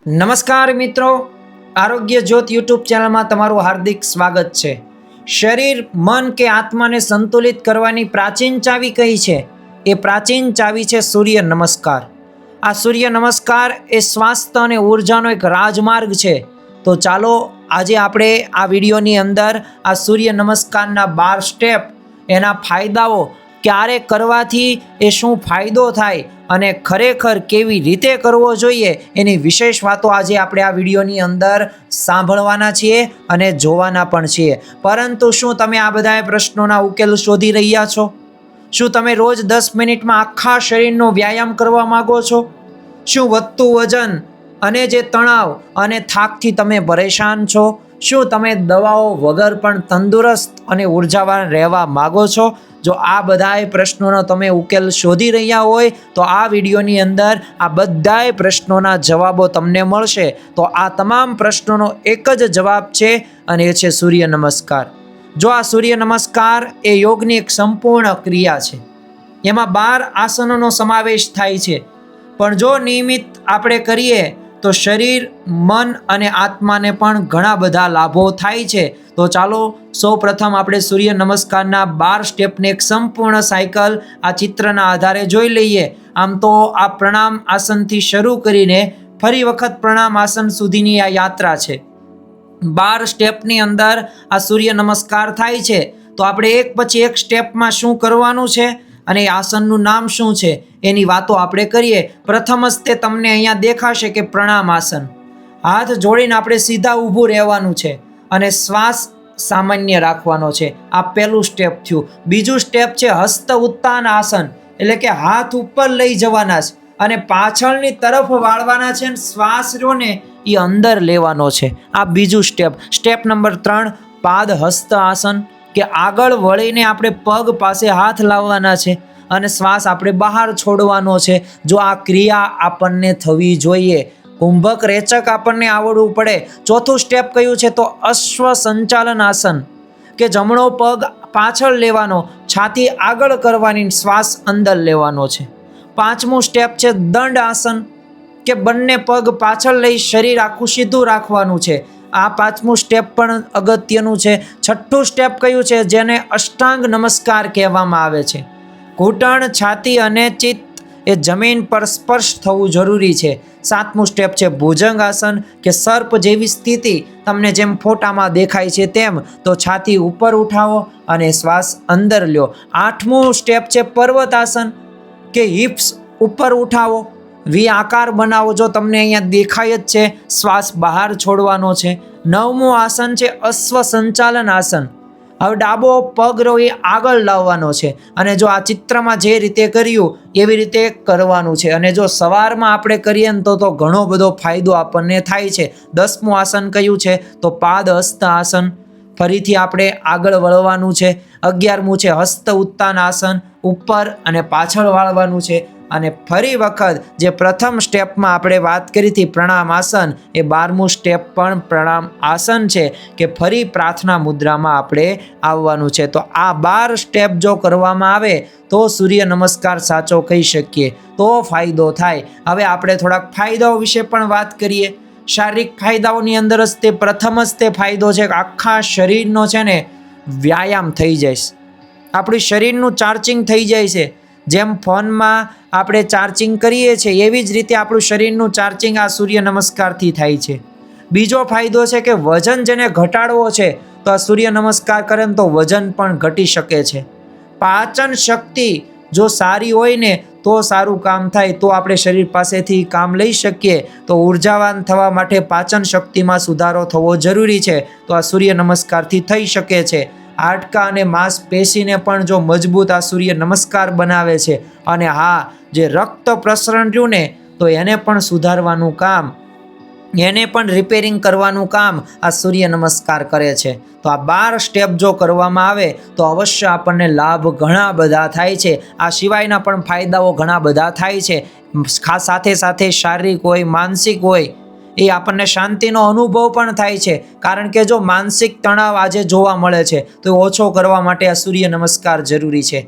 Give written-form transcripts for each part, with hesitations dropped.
નમસ્કાર મિત્રો, આરોગ્ય જ્યોત યુટ્યુબ ચેનલમાં તમારું હાર્દિક સ્વાગત છે। શરીર, મન કે આત્માને સંતુલિત કરવાની પ્રાચીન ચાવી કઈ છે? એ પ્રાચીન ચાવી છે સૂર્ય નમસ્કાર। આ સૂર્ય નમસ્કાર એ સ્વાસ્થ્ય અને ઉર્જાનો એક રાજમાર્ગ છે। તો ચાલો આજે આપણે આ વિડીયોની અંદર આ સૂર્ય નમસ્કારના 12 સ્ટેપ, એના ફાયદાઓ, ક્યારે કરવાથી એ શું ફાયદો થાય અને ખરેખર કેવી રીતે કરવો જોઈએ એની વિશેષ વાતો આજે આપણે આ વિડીયોની અંદર સાંભળવાના છીએ અને જોવાના પણ છીએ। પરંતુ શું તમે આ બધા પ્રશ્નોના ઉકેલ શોધી રહ્યા છો? શું તમે રોજ 10 મિનિટમાં આખા શરીરનો વ્યાયામ કરવા માંગો છો? શું વધતું વજન અને જે તણાવ અને થાકથી તમે પરેશાન છો? શું તમે દવાઓ વગર પણ તંદુરસ્ત અને ઉર્જાવાન રહેવા માંગો છો? જો આ બધાય પ્રશ્નોનો તમે ઉકેલ શોધી રહ્યા હોય તો આ વિડીયોની અંદર આ બધાય પ્રશ્નોના જવાબો તમને મળશે। તો આ તમામ પ્રશ્નોનો એક જ જવાબ છે અને એ છે સૂર્ય નમસ્કાર। જો આ સૂર્ય નમસ્કાર એ યોગની એક સંપૂર્ણ ક્રિયા છે। એમાં 12 આસનોનો સમાવેશ થાય છે, પણ જો નિયમિત આપણે કરીએ તો શરીર, મન અને આત્માને પણ ઘણા બધા લાભો થાય છે। તો ચાલો સૌપ્રથમ આપણે સૂર્ય નમસ્કારના 12 સ્ટેપને એક સંપૂર્ણ સાયકલ આ ચિત્રના આધારે જોઈ લઈએ। આમ તો આ પ્રણામ આસનથી શરૂ કરીને ફરી વખત પ્રણામ આસન સુધીની આ યાત્રા છે। 12 સ્ટેપની અંદર આ સૂર્ય નમસ્કાર થાય છે। તો આપણે એક પછી એક સ્ટેપમાં શું કરવાનું છે અને એ આસનનું નામ શું છે એની વાતો આપણે કરીએ। પ્રથમ જ તે તમને અહીંયા દેખાશે કે પ્રણામ આસન। હાથ જોડીને આપણે સીધા ઊભું રહેવાનું છે અને શ્વાસ સામાન્ય રાખવાનો છે। આ પહેલું સ્ટેપ થયું। બીજું સ્ટેપ છે હસ્ત ઉત્તાન આસન, એટલે કે હાથ ઉપર લઈ જવાના છે અને પાછળની તરફ વાળવાના છે અને શ્વાસ રહ્યો ને એ અંદર લેવાનો છે। આ બીજું સ્ટેપ। સ્ટેપ નંબર 3 પાદ હસ્ત આસન, કે આગળ વળીને આપણે પગ પાસે હાથ લાવવાના છે અને શ્વાસ આપણે બહાર છોડવાનો છે। જો આ ક્રિયા આપણને થવી જોઈએ, કુંભક રેચક આપણને આવડવું પડે। ચોથું સ્ટેપ કયું છે તો અશ્વ સંચાલન આસન, કે જમણો પગ પાછળ લેવાનો, છાતી આગળ કરવાની, શ્વાસ અંદર લેવાનો છે। પાંચમું સ્ટેપ છે દંડ આસન, કે બંને પગ પાછળ લઈ શરીર આખું સીધું રાખવાનું છે। આ પાંચમું સ્ટેપ પણ અગત્યનું છે। છઠ્ઠું સ્ટેપ કયું છે જેને અષ્ટાંગ નમસ્કાર કહેવામાં આવે છે। ઘૂંટણ, છાતી અને ચિત્ત એ જમીન પર સ્પર્શ થવું જરૂરી છે। સાતમું સ્ટેપ છે ભુજંગ આસન, કે સર્પ જેવી સ્થિતિ, તમને જેમ ફોટામાં દેખાય છે તેમ। તો છાતી ઉપર ઉઠાવો અને શ્વાસ અંદર લ્યો। આઠમું સ્ટેપ છે પર્વત આસન, કે હિપ્સ ઉપર ઉઠાવો, વી આકાર બનાવો, જો તમને અહીંયા દેખાય જ છે, શ્વાસ બહાર છોડવાનો છે। નવમું આસન છે અશ્વ સંચાલન આસન। હવે ડાબો પગ રહ્યો એ આગળ લાવવાનો છે અને જો આ ચિત્રમાં જે રીતે કર્યું એવી રીતે કરવાનું છે। અને જો સવારમાં આપણે કરીએ ને તો ઘણો બધો ફાયદો આપણને થાય છે। 10મું આસન કયું છે તો પાદ હસ્ત આસન, ફરીથી આપણે આગળ વળવાનું છે। 11મું છે હસ્ત ઉત્તાન આસન, ઉપર અને પાછળ વાળવાનું છે। અને ફરી વખત જે પ્રથમ સ્ટેપમાં આપણે વાત કરી હતી પ્રણામ આસન, એ 12મું સ્ટેપ પણ પ્રણામ આસન છે, કે ફરી પ્રાર્થના મુદ્રામાં આપણે આવવાનું છે। તો આ 12 સ્ટેપ જો કરવામાં આવે તો સૂર્ય નમસ્કાર સાચો કહી શકીએ, તો ફાયદો થાય। હવે આપણે થોડાક ફાયદાઓ વિશે પણ વાત કરીએ। શારીરિક ફાયદાઓની અંદર જ તે પ્રથમ જ તે ફાયદો છે કે આખા શરીરનો છે ને વ્યાયામ થઈ જાય છે, આપણું શરીરનું ચાર્જિંગ થઈ જાય છે। જેમ ફોનમાં આપણે ચાર્જિંગ કરીએ છીએ એવી જ રીતે આપણું શરીરનું ચાર્જિંગ આ સૂર્ય નમસ્કારથી થાય છે। બીજો ફાયદો છે કે વજન જેને ઘટાડવો છે તો આ સૂર્ય નમસ્કાર કરે તો વજન પણ ઘટી શકે છે। પાચન શક્તિ જો સારી હોય ને તો સારું કામ થાય, તો આપણે શરીર પાસેથી કામ લઈ શકીએ। તો ઉર્જાવાન થવા માટે પાચન શક્તિમાં સુધારો થવો જરૂરી છે, તો આ સૂર્ય નમસ્કારથી થઈ શકે છે। હાડકાં અને માંસપેશીને પણ જો મજબૂત આ સૂર્ય નમસ્કાર બનાવે છે। અને હા, જે રક્ત પ્રસરણ રહ્યું ને તો એને પણ સુધારવાનું કામ, એને પણ રિપેરિંગ કરવાનું કામ આ સૂર્ય નમસ્કાર કરે છે। તો આ 12 સ્ટેપ જો કરવામાં આવે તો અવશ્ય આપણને લાભ ઘણા બધા થાય છે। આ સિવાયના પણ ફાયદાઓ ઘણા બધા થાય છે। ખાસ સાથે સાથે શારીરિક હોય, માનસિક હોય, એ આપણને શાંતિનો અનુભવ પણ થાય છે। કારણ કે જો માનસિક તણાવ આજે જોવા મળે છે તો ઓછો કરવા માટે આ સૂર્ય નમસ્કાર જરૂરી છે।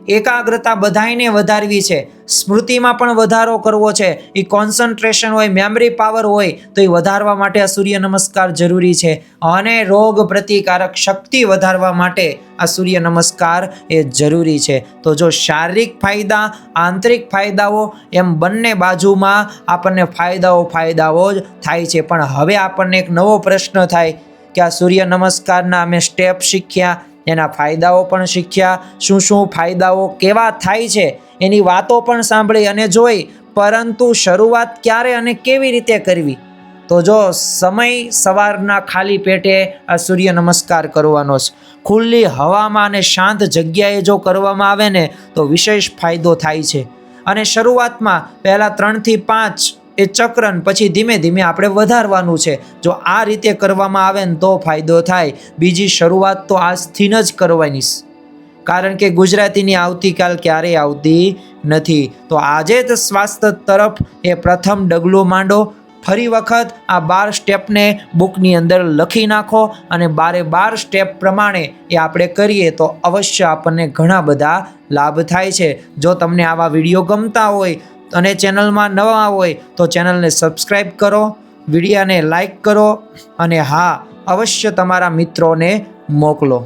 એકાગ્રતા બધાયને વધારવી છે, સ્મૃતિમાં પણ વધારો કરવો છે, એ કોન્સન્ટ્રેશન હોય, મેમરી પાવર હોય તો એ વધારવા માટે આ સૂર્ય નમસ્કાર જરૂરી છે. અને રોગ પ્રતિકારક શક્તિ વધારવા માટે આ સૂર્ય નમસ્કાર એ જરૂરી છે. તો જો શારીરિક ફાયદા, આંતરિક ફાયદાઓ એમ બંને બાજુમાં આપણને ફાયદાઓ જ થાય છે. પણ હવે આપણને એક નવો પ્રશ્ન થાય કે આ સૂર્ય નમસ્કારના અમે સ્ટેપ શીખ્યા, એના ફાયદાઓ પણ શીખ્યા, શું ફાયદાઓ કેવા થાય છે એની વાતો પણ સાંભળી અને જોઈ, પરંતુ શરૂઆત ક્યારે અને કેવી રીતે કરવી? તો જો સમય સવારના ખાલી પેટે આ સૂર્ય નમસ્કાર કરવાનો છે. ખુલ્લી હવામાં અને શાંત જગ્યાએ જો કરવામાં આવે ને તો વિશેષ ફાયદો થાય છે. અને શરૂઆતમાં પહેલાં 3 થી 5 એ ચક્રન, પછી ધીમે ધીમે આપણે વધારવાનું છે. જો આ રીતે કરવામાં આવે ને તો ફાયદો થાય. બીજી શરૂઆત તો આજથી જ કરવાની છે, કારણ કે ગુજરાતીની આવતીકાલ ક્યારેય આવતી નથી. તો આજે જ સ્વાસ્થ્ય તરફ એ પ્રથમ ડગલું માંડો. ફરી વખત આ 12 સ્ટેપને બુકની અંદર લખી નાખો અને 12 સ્ટેપ પ્રમાણે એ આપણે કરીએ તો અવશ્ય આપણને ઘણા બધા લાભ થાય છે. જો તમને આવા વિડીયો ગમતા હોય અને ચેનલમાં નવા હોય તો ચેનલને સબસ્ક્રાઈબ કરો, વિડીયોને લાઈક કરો અને હા, અવશ્ય તમારા મિત્રોને મોકલો.